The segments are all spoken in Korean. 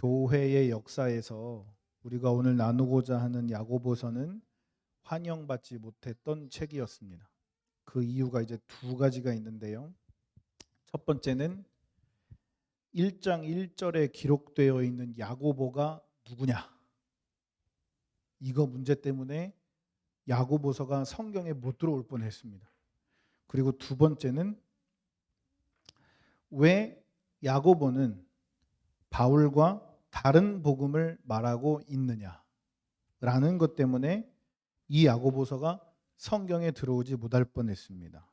교회의 역사에서 우리가 오늘 나누고자 하는 야고보서는 환영받지 못했던 책이었습니다. 그 이유가 이제 두 가지가 있는데요. 첫 번째는 1장 1절에 기록되어 있는 야고보가 누구냐? 이거 문제 때문에 야고보서가 성경에 못 들어올 뻔했습니다. 그리고 두 번째는 왜 야고보는 바울과 다른 복음을 말하고 있느냐라는 것 때문에 이 야고보서가 성경에 들어오지 못할 뻔했습니다.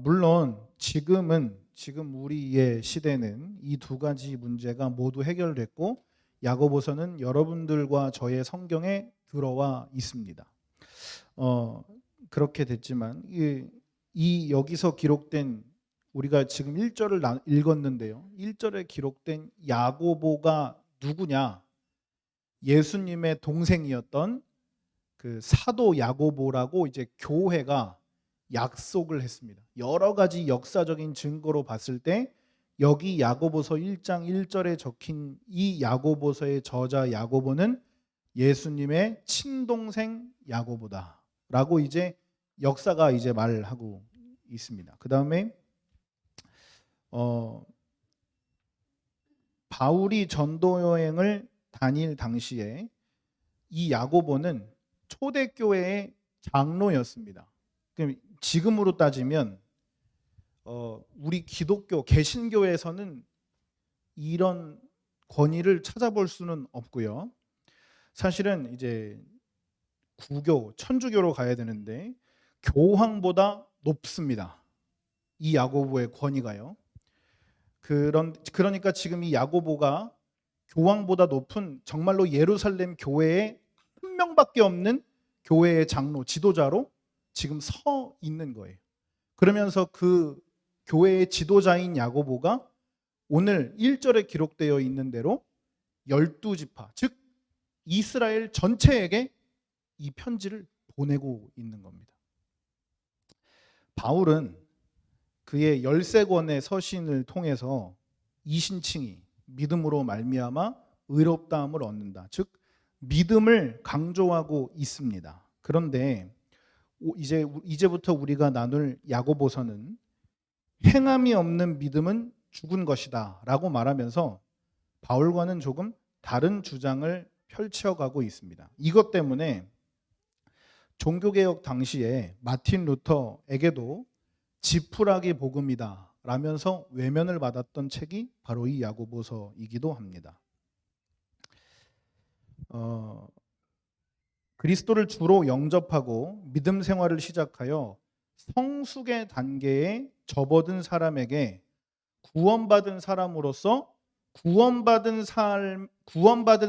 물론 지금 우리의 시대는 이 두 가지 문제가 모두 해결됐고 야고보서는 여러분들과 저의 성경에 들어와 있습니다. 그렇게 됐지만 이 여기서 기록된 우리가 지금 1절을 읽었는데요. 1절에 기록된 야고보가 누구냐? 예수님의 동생이었던 그 사도 야고보라고 이제 교회가 약속을 했습니다. 여러 가지 역사적인 증거로 봤을 때 여기 야고보서 1장 1절에 적힌 이 야고보서의 저자 야고보는 예수님의 친동생 야고보다라고 이제 역사가 이제 말하고 있습니다. 그다음에 바울이 전도 여행을 다닐 당시에 이 야고보는 초대교회의 장로였습니다. 지금으로 따지면 우리 기독교 개신교에서는 이런 권위를 찾아볼 수는 없고요. 사실은 이제 구교, 천주교로 가야 되는데 교황보다 높습니다. 이 야고보의 권위가요. 그러니까 지금 이 야고보가 교황보다 높은 정말로 예루살렘 교회에 한 명밖에 없는 교회의 장로, 지도자로 지금 서 있는 거예요. 그러면서 그 교회의 지도자인 야고보가 오늘 1절에 기록되어 있는 대로 12지파, 즉 이스라엘 전체에게 이 편지를 보내고 있는 겁니다. 바울은 그의 13권의 서신을 통해서 이신칭이 믿음으로 말미암아 의롭다함을 얻는다. 즉 믿음을 강조하고 있습니다. 그런데 이제부터 우리가 나눌 야고보서는 행함이 없는 믿음은 죽은 것이다 라고 말하면서 바울과는 조금 다른 주장을 펼쳐가고 있습니다. 이것 때문에 종교개혁 당시에 마틴 루터에게도 지푸라기 복음이다 라면서 외면을 받았던 책이 바로 이 야고보서이기도 합니다. 그리스도를 주로 영접하고 믿음 생활을 시작하여 성숙의 단계에 접어든 사람에게 구원받은 사람으로서 구원받은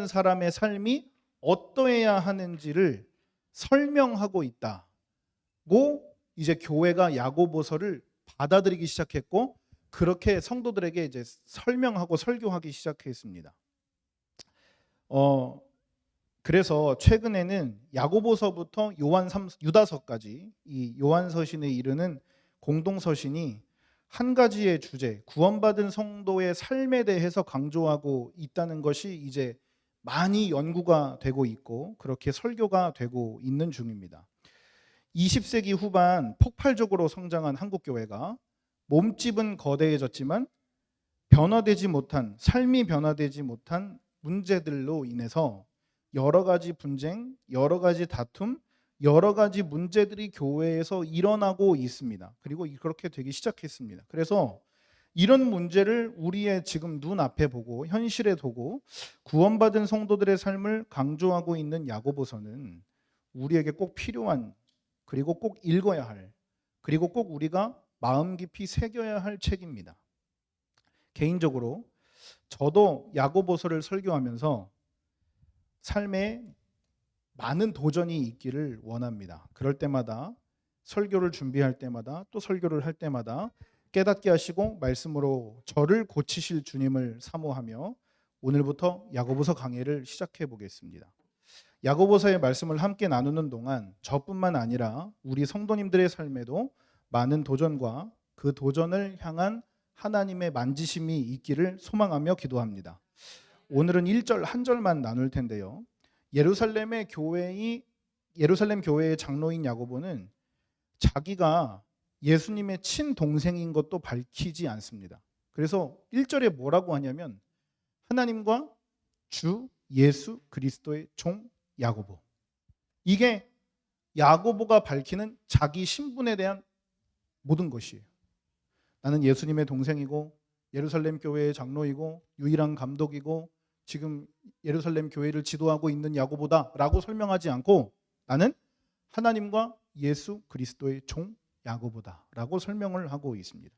사람의 삶이 어떠해야 하는지를 설명하고 있다고 이제 교회가 야고보서를 받아들이기 시작했고 그렇게 성도들에게 이제 설명하고 설교하기 시작했습니다. 그래서 최근에는 야고보서부터 유다서까지 이 요한서신에 이르는 공동서신이 한 가지의 주제, 구원받은 성도의 삶에 대해서 강조하고 있다는 것이 이제 많이 연구가 되고 있고 그렇게 설교가 되고 있는 중입니다. 20세기 후반 폭발적으로 성장한 한국교회가 몸집은 거대해졌지만 삶이 변화되지 못한 문제들로 인해서 여러 가지 분쟁, 여러 가지 다툼, 여러 가지 문제들이 교회에서 일어나고 있습니다. 그리고 그렇게 되기 시작했습니다. 그래서 이런 문제를 우리의 지금 눈앞에 보고 현실에 두고 구원받은 성도들의 삶을 강조하고 있는 야고보서는 우리에게 꼭 필요한 그리고 꼭 읽어야 할 그리고 꼭 우리가 마음 깊이 새겨야 할 책입니다. 개인적으로 저도 야고보서를 설교하면서 삶에 많은 도전이 있기를 원합니다. 그럴 때마다 설교를 준비할 때마다 또 설교를 할 때마다 깨닫게 하시고 말씀으로 저를 고치실 주님을 사모하며 오늘부터 야고보서 강해를 시작해 보겠습니다. 야고보서의 말씀을 함께 나누는 동안 저뿐만 아니라 우리 성도님들의 삶에도 많은 도전과 그 도전을 향한 하나님의 만지심이 있기를 소망하며 기도합니다. 오늘은 1절 한 절만 나눌 텐데요. 예루살렘 교회의 장로인 야고보는 자기가 예수님의 친동생인 것도 밝히지 않습니다. 그래서 1절에 뭐라고 하냐면 하나님과 주 예수 그리스도의 종 야고보. 이게 야고보가 밝히는 자기 신분에 대한 모든 것이에요. 나는 예수님의 동생이고 예루살렘 교회의 장로이고 유일한 감독이고 지금 예루살렘 교회를 지도하고 있는 야고보다라고 설명하지 않고 나는 하나님과 예수 그리스도의 종 야고보다라고 설명을 하고 있습니다.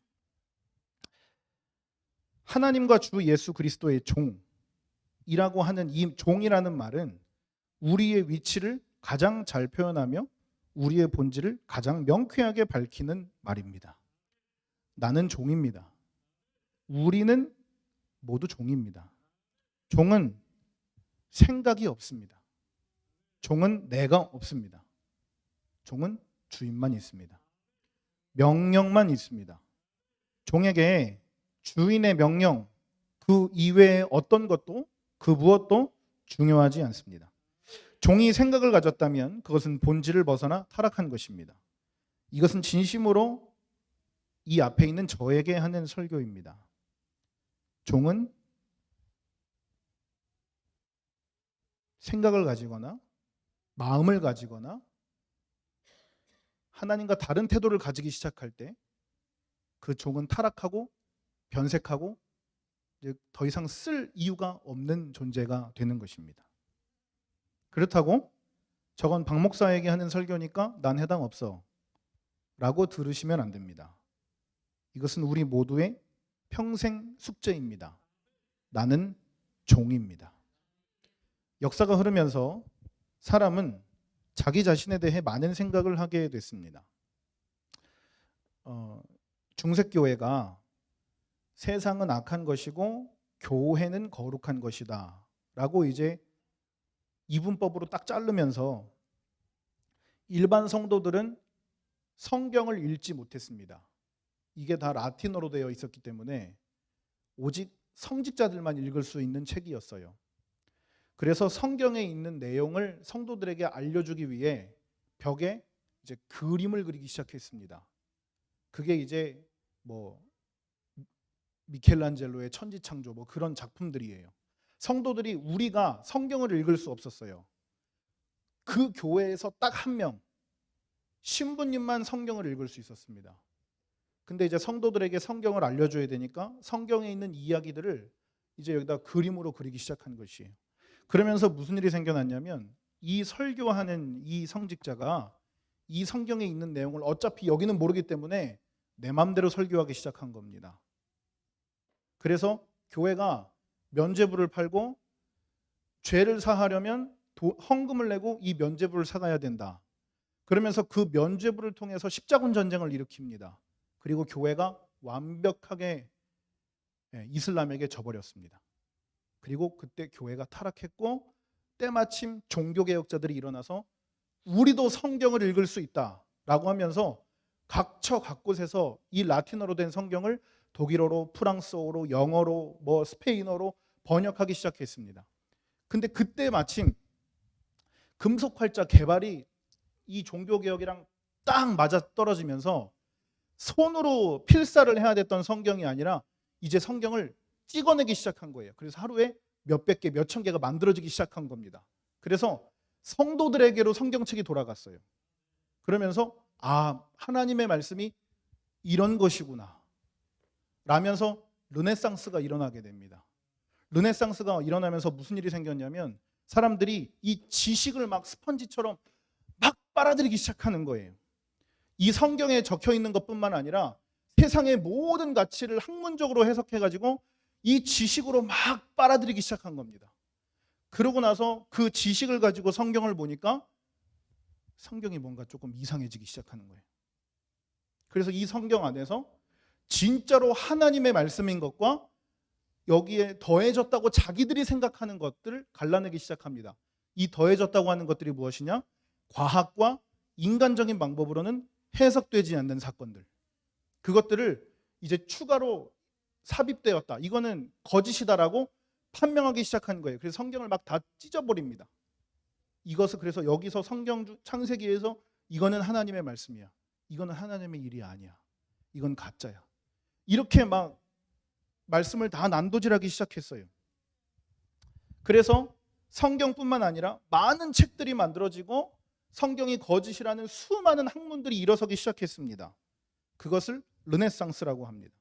하나님과 주 예수 그리스도의 종이라고 하는 이 종이라는 말은 우리의 위치를 가장 잘 표현하며 우리의 본질을 가장 명쾌하게 밝히는 말입니다. 나는 종입니다. 우리는 모두 종입니다. 종은 생각이 없습니다. 종은 내가 없습니다. 종은 주인만 있습니다. 명령만 있습니다. 종에게 주인의 명령 그 이외의 어떤 것도 그 무엇도 중요하지 않습니다. 종이 생각을 가졌다면 그것은 본질을 벗어나 타락한 것입니다. 이것은 진심으로 이 앞에 있는 저에게 하는 설교입니다. 종은 생각을 가지거나 마음을 가지거나 하나님과 다른 태도를 가지기 시작할 때 그 종은 타락하고 변색하고 이제 더 이상 쓸 이유가 없는 존재가 되는 것입니다. 그렇다고 저건 박 목사에게 하는 설교니까 난 해당 없어 라고 들으시면 안 됩니다. 이것은 우리 모두의 평생 숙제입니다. 나는 종입니다. 역사가 흐르면서 사람은 자기 자신에 대해 많은 생각을 하게 됐습니다. 중세교회가 세상은 악한 것이고 교회는 거룩한 것이다 라고 이제 이분법으로 딱 자르면서 일반 성도들은 성경을 읽지 못했습니다. 이게 다 라틴어로 되어 있었기 때문에 오직 성직자들만 읽을 수 있는 책이었어요. 그래서 성경에 있는 내용을 성도들에게 알려주기 위해 벽에 이제 그림을 그리기 시작했습니다. 그게 이제 뭐 미켈란젤로의 천지창조 뭐 그런 작품들이에요. 성도들이 우리가 성경을 읽을 수 없었어요. 그 교회에서 딱 한 명 신부님만 성경을 읽을 수 있었습니다. 근데 이제 성도들에게 성경을 알려줘야 되니까 성경에 있는 이야기들을 이제 여기다 그림으로 그리기 시작한 것이에요. 그러면서 무슨 일이 생겨났냐면 이 설교하는 이 성직자가 이 성경에 있는 내용을 어차피 여기는 모르기 때문에 내 마음대로 설교하기 시작한 겁니다. 그래서 교회가 면죄부를 팔고 죄를 사하려면 헌금을 내고 이 면죄부를 사가야 된다. 그러면서 그 면죄부를 통해서 십자군 전쟁을 일으킵니다. 그리고 교회가 완벽하게 이슬람에게 져버렸습니다. 그리고 그때 교회가 타락했고 때마침 종교개혁자들이 일어나서 우리도 성경을 읽을 수 있다라고 하면서 각처 각곳에서 이 라틴어로 된 성경을 독일어로, 프랑스어로, 영어로, 뭐 스페인어로 번역하기 시작했습니다. 근데 그때 마침 금속활자 개발이 이 종교개혁이랑 딱 맞아떨어지면서 손으로 필사를 해야 됐던 성경이 아니라 이제 성경을 찍어내기 시작한 거예요. 그래서 하루에 몇백 개, 몇천 개가 만들어지기 시작한 겁니다. 그래서 성도들에게로 성경책이 돌아갔어요. 그러면서 하나님의 말씀이 이런 것이구나 라면서 르네상스가 일어나게 됩니다. 르네상스가 일어나면서 무슨 일이 생겼냐면 사람들이 이 지식을 막 스펀지처럼 막 빨아들이기 시작하는 거예요. 이 성경에 적혀 있는 것뿐만 아니라 세상의 모든 가치를 학문적으로 해석해가지고 이 지식으로 막 빨아들이기 시작한 겁니다. 그러고 나서 그 지식을 가지고 성경을 보니까 성경이 뭔가 조금 이상해지기 시작하는 거예요. 그래서 이 성경 안에서 진짜로 하나님의 말씀인 것과 여기에 더해졌다고 자기들이 생각하는 것들을 갈라내기 시작합니다. 이 더해졌다고 하는 것들이 무엇이냐? 과학과 인간적인 방법으로는 해석되지 않는 사건들. 그것들을 이제 추가로 삽입되었다. 이거는 거짓이다라고 판명하기 시작한 거예요. 그래서 성경을 막 다 찢어버립니다. 이것을 그래서 여기서 창세기에서 이거는 하나님의 말씀이야. 이거는 하나님의 일이 아니야. 이건 가짜야. 이렇게 막 말씀을 다 난도질하기 시작했어요. 그래서 성경뿐만 아니라 많은 책들이 만들어지고 성경이 거짓이라는 수많은 학문들이 일어서기 시작했습니다. 그것을 르네상스라고 합니다.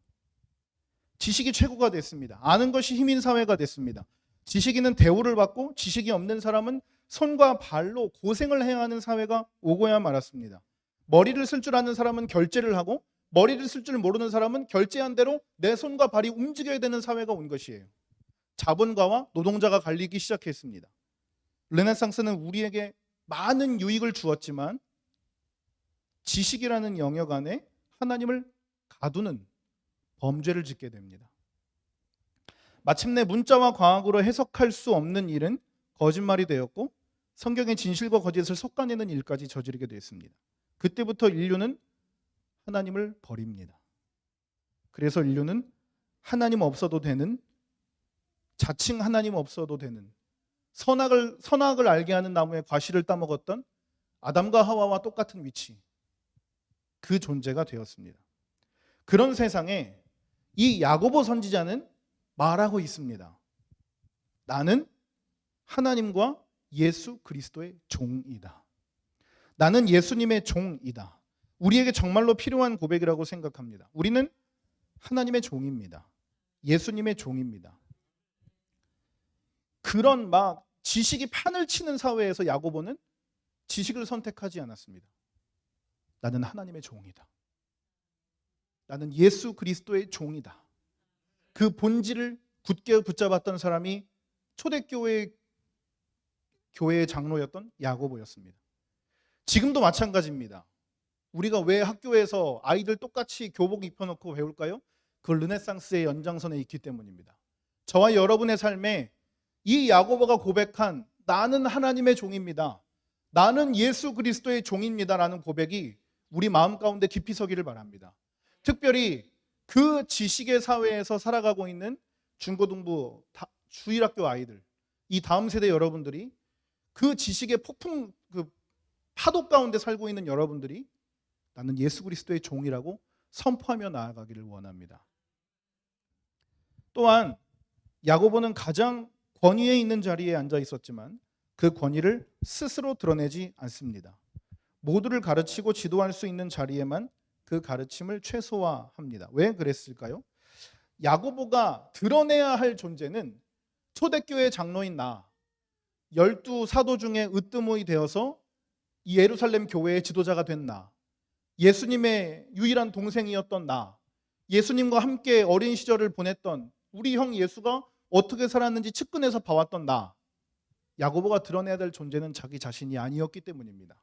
지식이 최고가 됐습니다. 아는 것이 힘인 사회가 됐습니다. 지식인은 대우를 받고 지식이 없는 사람은 손과 발로 고생을 해야 하는 사회가 오고야 말았습니다. 머리를 쓸 줄 아는 사람은 결제를 하고 머리를 쓸 줄 모르는 사람은 결제한 대로 내 손과 발이 움직여야 되는 사회가 온 것이에요. 자본가와 노동자가 갈리기 시작했습니다. 르네상스는 우리에게 많은 유익을 주었지만 지식이라는 영역 안에 하나님을 가두는 범죄를 짓게 됩니다. 마침내 문자와 과학으로 해석할 수 없는 일은 거짓말이 되었고 성경의 진실과 거짓을 섞어내는 일까지 저지르게 됐습니다. 그때부터 인류는 하나님을 버립니다. 그래서 인류는 하나님 없어도 되는, 자칭 하나님 없어도 되는, 선악을 알게 하는 나무의 과실을 따먹었던 아담과 하와와 똑같은 위치, 그 존재가 되었습니다. 그런 세상에 이 야고보 선지자는 말하고 있습니다. 나는 하나님과 예수 그리스도의 종이다. 나는 예수님의 종이다. 우리에게 정말로 필요한 고백이라고 생각합니다. 우리는 하나님의 종입니다. 예수님의 종입니다. 그런 막 지식이 판을 치는 사회에서 야고보는 지식을 선택하지 않았습니다. 나는 하나님의 종이다. 나는 예수 그리스도의 종이다. 그 본질을 굳게 붙잡았던 사람이 초대교회의 장로였던 야고보였습니다. 지금도 마찬가지입니다. 우리가 왜 학교에서 아이들 똑같이 교복 입혀놓고 배울까요? 그 르네상스의 연장선에 있기 때문입니다. 저와 여러분의 삶에 이 야고보가 고백한 나는 하나님의 종입니다. 나는 예수 그리스도의 종입니다 라는 고백이 우리 마음 가운데 깊이 서기를 바랍니다. 특별히 그 지식의 사회에서 살아가고 있는 중고등부 주일학교 아이들, 이 다음 세대 여러분들이 그 지식의 폭풍 파도 가운데 살고 있는 여러분들이 나는 예수 그리스도의 종이라고 선포하며 나아가기를 원합니다. 또한 야고보는 가장 권위에 있는 자리에 앉아 있었지만 그 권위를 스스로 드러내지 않습니다. 모두를 가르치고 지도할 수 있는 자리에만 그 가르침을 최소화합니다. 왜 그랬을까요? 야고보가 드러내야 할 존재는 초대교회 장로인 나, 12사도 중에 으뜸이 되어서 이 예루살렘 교회의 지도자가 된 나, 예수님의 유일한 동생이었던 나, 예수님과 함께 어린 시절을 보냈던 우리 형 예수가 어떻게 살았는지 측근에서 봐왔던 나, 야고보가 드러내야 될 존재는 자기 자신이 아니었기 때문입니다.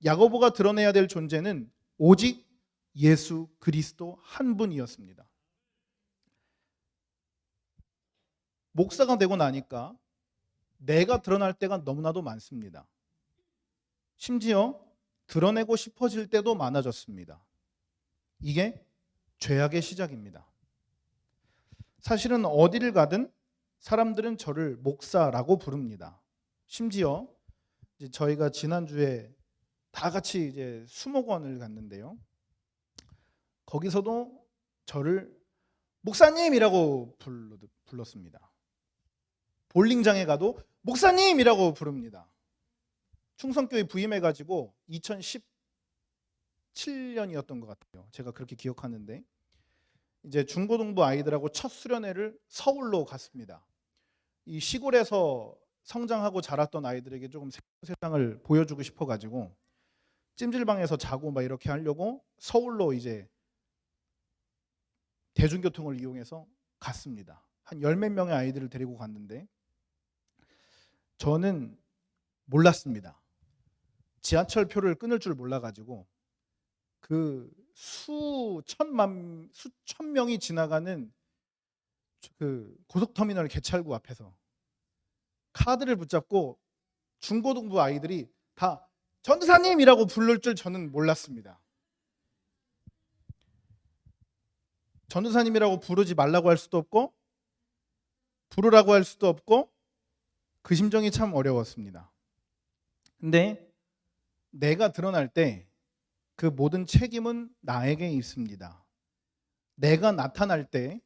야고보가 드러내야 될 존재는 오직 예수 그리스도 한 분이었습니다. 목사가 되고 나니까 내가 드러날 때가 너무나도 많습니다. 심지어 드러내고 싶어질 때도 많아졌습니다. 이게 죄악의 시작입니다. 사실은 어디를 가든 사람들은 저를 목사라고 부릅니다. 심지어 이제 저희가 지난주에 다 같이 이제 수목원을 갔는데요. 거기서도 저를 목사님이라고 불렀습니다. 볼링장에 가도 목사님이라고 부릅니다. 충성교회 부임해가지고 2017년이었던 것 같아요. 제가 그렇게 기억하는데 이제 중고등부 아이들하고 첫 수련회를 서울로 갔습니다. 이 시골에서 성장하고 자랐던 아이들에게 조금 세상을 보여주고 싶어가지고 찜질방에서 자고 막 이렇게 하려고 서울로 이제 대중교통을 이용해서 갔습니다. 한 열 몇 명의 아이들을 데리고 갔는데 저는 몰랐습니다. 지하철표를 끊을 줄 몰라가지고 그 수천 명이 지나가는 그 고속터미널 개찰구 앞에서 카드를 붙잡고 중고등부 아이들이 다 전도사님이라고 부를 줄 저는 몰랐습니다. 전도사님이라고 부르지 말라고 할 수도 없고 부르라고 할 수도 없고 그 심정이 참 어려웠습니다. 근데 내가 드러날 때 그 모든 책임은 나에게 있습니다. 내가 나타날 때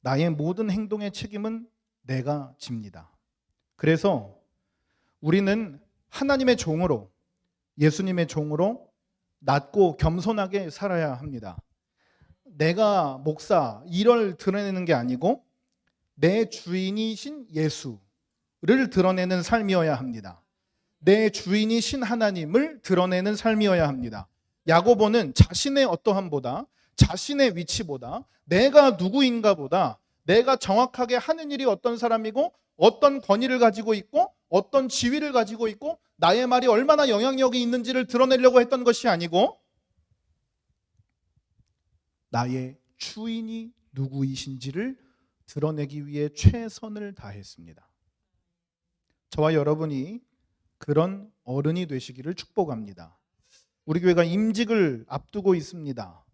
나의 모든 행동의 책임은 내가 집니다. 그래서 우리는 하나님의 종으로, 예수님의 종으로 낮고 겸손하게 살아야 합니다. 내가 목사, 이를 드러내는 게 아니고 내 주인이신 예수를 드러내는 삶이어야 합니다. 내 주인이신 하나님을 드러내는 삶이어야 합니다. 야고보는 자신의 어떠함보다, 자신의 위치보다, 내가 누구인가보다, 내가 정확하게 하는 일이 어떤 사람이고 어떤 권위를 가지고 있고 어떤 지위를 가지고 있고 나의 말이 얼마나 영향력이 있는지를 드러내려고 했던 것이 아니고 나의 주인이 누구이신지를 드러내기 위해 최선을 다했습니다. 저와 여러분이 그런 어른이 되시기를 축복합니다. 우리 교회가 임직을 앞두고 있습니다.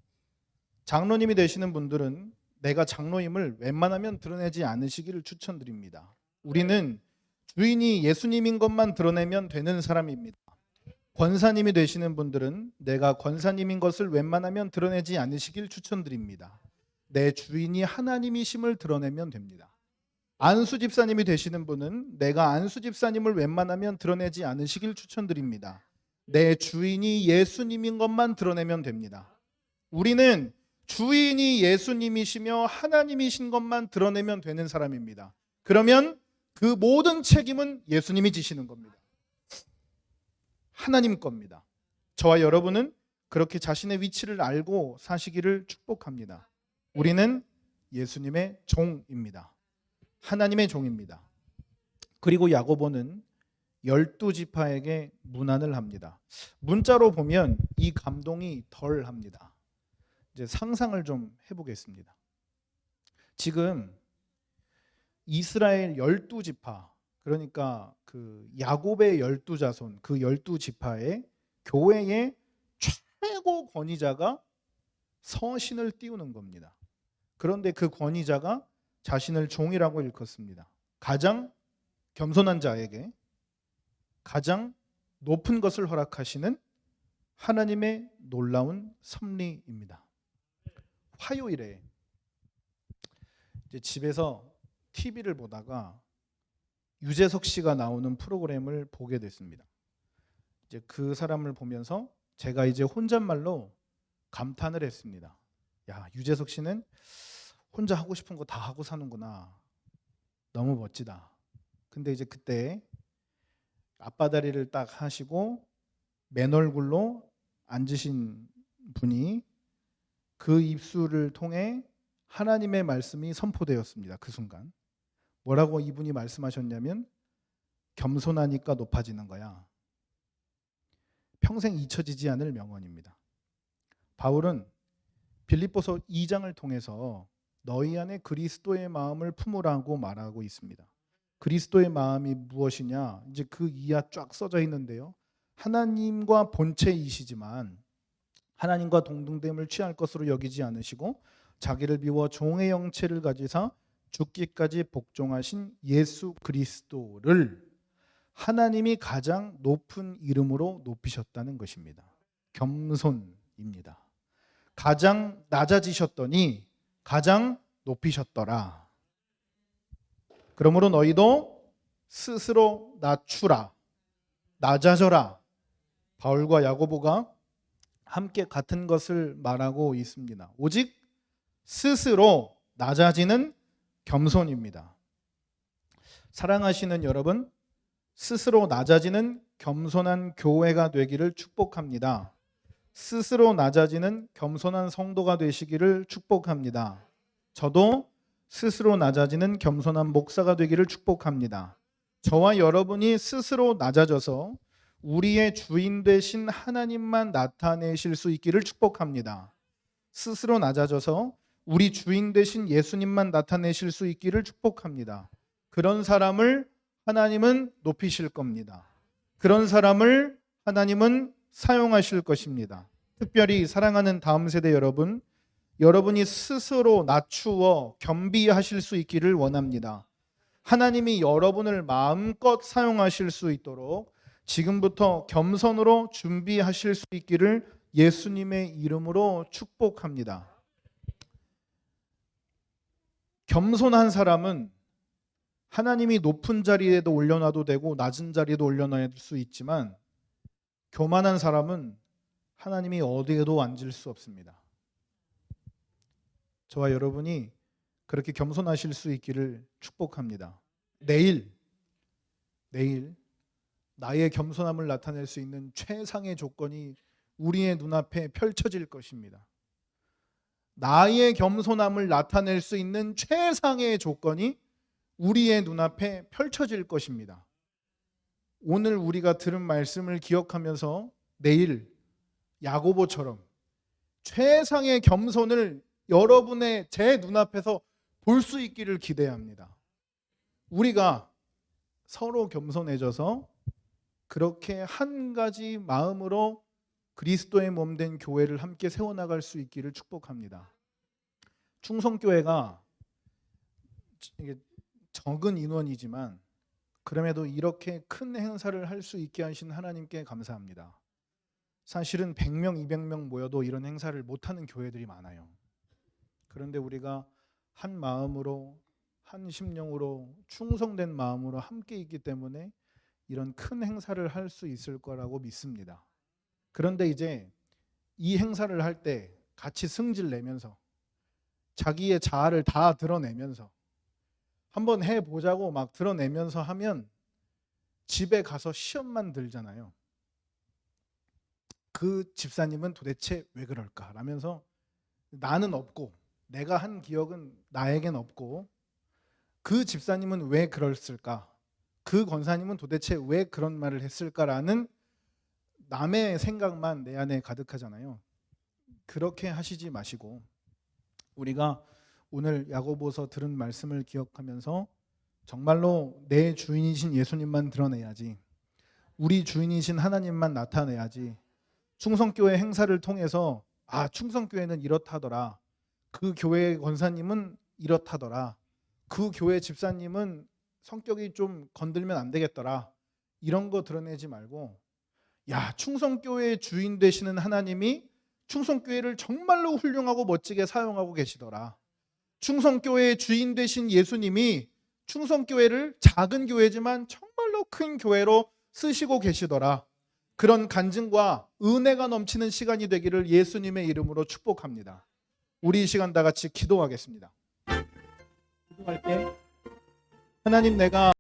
장로님이 되시는 분들은 내가 장로임을 웬만하면 드러내지 않으시기를 추천드립니다. 우리는 주인이 예수님인 것만 드러내면 되는 사람입니다. 권사님이 되시는 분들은 내가 권사님인 것을 웬만하면 드러내지 않으시길 추천드립니다. 내 주인이 하나님이심을 드러내면 됩니다. 안수 집사님이 되시는 분은 내가 안수 집사님을 웬만하면 드러내지 않으시길 추천드립니다. 내 주인이 예수님인 것만 드러내면 됩니다. 우리는 주인이 예수님이시며 하나님이신 것만 드러내면 되는 사람입니다. 그러면 그 모든 책임은 예수님이 지시는 겁니다. 하나님 겁니다. 저와 여러분은 그렇게 자신의 위치를 알고 사시기를 축복합니다. 우리는 예수님의 종입니다. 하나님의 종입니다. 그리고 야고보는 12지파에게 문안을 합니다. 문자로 보면 이 감동이 덜합니다. 이제 상상을 좀 해보겠습니다. 지금 이스라엘 12지파, 그러니까 그 야곱의 12자손, 그 12지파의 교회의 최고 권위자가 서신을 띄우는 겁니다. 그런데 그 권위자가 자신을 종이라고 일컫습니다. 가장 겸손한 자에게 가장 높은 것을 허락하시는 하나님의 놀라운 섭리입니다. 화요일에 이제 집에서 TV를 보다가 유재석 씨가 나오는 프로그램을 보게 됐습니다. 이제 그 사람을 보면서 제가 이제 혼잣말로 감탄을 했습니다. 야, 유재석 씨는 혼자 하고 싶은 거 다 하고 사는구나. 너무 멋지다. 근데 이제 그때 앞바다리를 딱 하시고 맨 얼굴로 앉으신 분이 그 입술을 통해 하나님의 말씀이 선포되었습니다. 그 순간 뭐라고 이분이 말씀하셨냐면 겸손하니까 높아지는 거야. 평생 잊혀지지 않을 명언입니다. 바울은 빌립보서 2장을 통해서 너희 안에 그리스도의 마음을 품으라고 말하고 있습니다. 그리스도의 마음이 무엇이냐? 이제 그 이하 쫙 써져 있는데요. 하나님과 본체이시지만 하나님과 동등됨을 취할 것으로 여기지 않으시고 자기를 비워 종의 형체를 가지사 죽기까지 복종하신 예수 그리스도를 하나님이 가장 높은 이름으로 높이셨다는 것입니다. 겸손입니다. 가장 낮아지셨더니 가장 높이셨더라. 그러므로 너희도 스스로 낮추라, 낮아져라. 바울과 야고보가 함께 같은 것을 말하고 있습니다. 오직 스스로 낮아지는 겸손입니다. 사랑하시는 여러분, 스스로 낮아지는 겸손한 교회가 되기를 축복합니다. 스스로 낮아지는 겸손한 성도가 되시기를 축복합니다. 저도 스스로 낮아지는 겸손한 목사가 되기를 축복합니다. 저와 여러분이 스스로 낮아져서 우리의 주인 되신 하나님만 나타내실 수 있기를 축복합니다. 스스로 낮아져서 우리 주인 되신 예수님만 나타내실 수 있기를 축복합니다. 그런 사람을 하나님은 높이실 겁니다. 그런 사람을 하나님은 사용하실 것입니다. 특별히 사랑하는 다음 세대 여러분, 여러분이 스스로 낮추어 겸비하실 수 있기를 원합니다. 하나님이 여러분을 마음껏 사용하실 수 있도록 지금부터 겸손으로 준비하실 수 있기를 예수님의 이름으로 축복합니다. 겸손한 사람은 하나님이 높은 자리에도 올려놔도 되고 낮은 자리에도 올려놔야 수 있지만, 교만한 사람은 하나님이 어디에도 앉을 수 없습니다. 저와 여러분이 그렇게 겸손하실 수 있기를 축복합니다. 내일 나의 겸손함을 나타낼 수 있는 최상의 조건이 우리의 눈앞에 펼쳐질 것입니다. 나의 겸손함을 나타낼 수 있는 최상의 조건이 우리의 눈앞에 펼쳐질 것입니다. 오늘 우리가 들은 말씀을 기억하면서 내일 야고보처럼 최상의 겸손을 여러분의 제 눈앞에서 볼 수 있기를 기대합니다. 우리가 서로 겸손해져서 그렇게 한 가지 마음으로 그리스도의 몸된 교회를 함께 세워나갈 수 있기를 축복합니다. 충성교회가 적은 인원이지만 그럼에도 이렇게 큰 행사를 할 수 있게 하신 하나님께 감사합니다. 사실은 100명, 200명 모여도 이런 행사를 못하는 교회들이 많아요. 그런데 우리가 한 마음으로, 한 심령으로, 충성된 마음으로 함께 있기 때문에 이런 큰 행사를 할 수 있을 거라고 믿습니다. 그런데 이제 이 행사를 할 때 같이 승질 내면서 자기의 자아를 다 드러내면서 한번 해보자고 막 드러내면서 하면 집에 가서 시험만 들잖아요. 그 집사님은 도대체 왜 그럴까? 라면서 나는 없고 내가 한 기억은 나에겐 없고 그 집사님은 왜 그랬을까? 그 권사님은 도대체 왜 그런 말을 했을까라는 남의 생각만 내 안에 가득하잖아요. 그렇게 하시지 마시고 우리가 오늘 야고보서 들은 말씀을 기억하면서 정말로 내 주인이신 예수님만 드러내야지, 우리 주인이신 하나님만 나타내야지, 충성교회 행사를 통해서 충성교회는 이렇다더라, 그 교회 권사님은 이렇다더라, 그 교회 집사님은 성격이 좀 건들면 안 되겠더라, 이런 거 드러내지 말고 충성교회의 주인 되시는 하나님이 충성교회를 정말로 훌륭하고 멋지게 사용하고 계시더라, 충성교회의 주인 되신 예수님이 충성교회를 작은 교회지만 정말로 큰 교회로 쓰시고 계시더라, 그런 간증과 은혜가 넘치는 시간이 되기를 예수님의 이름으로 축복합니다. 우리 이 시간 다 같이 기도하겠습니다. 기도할 때 하나님, 내가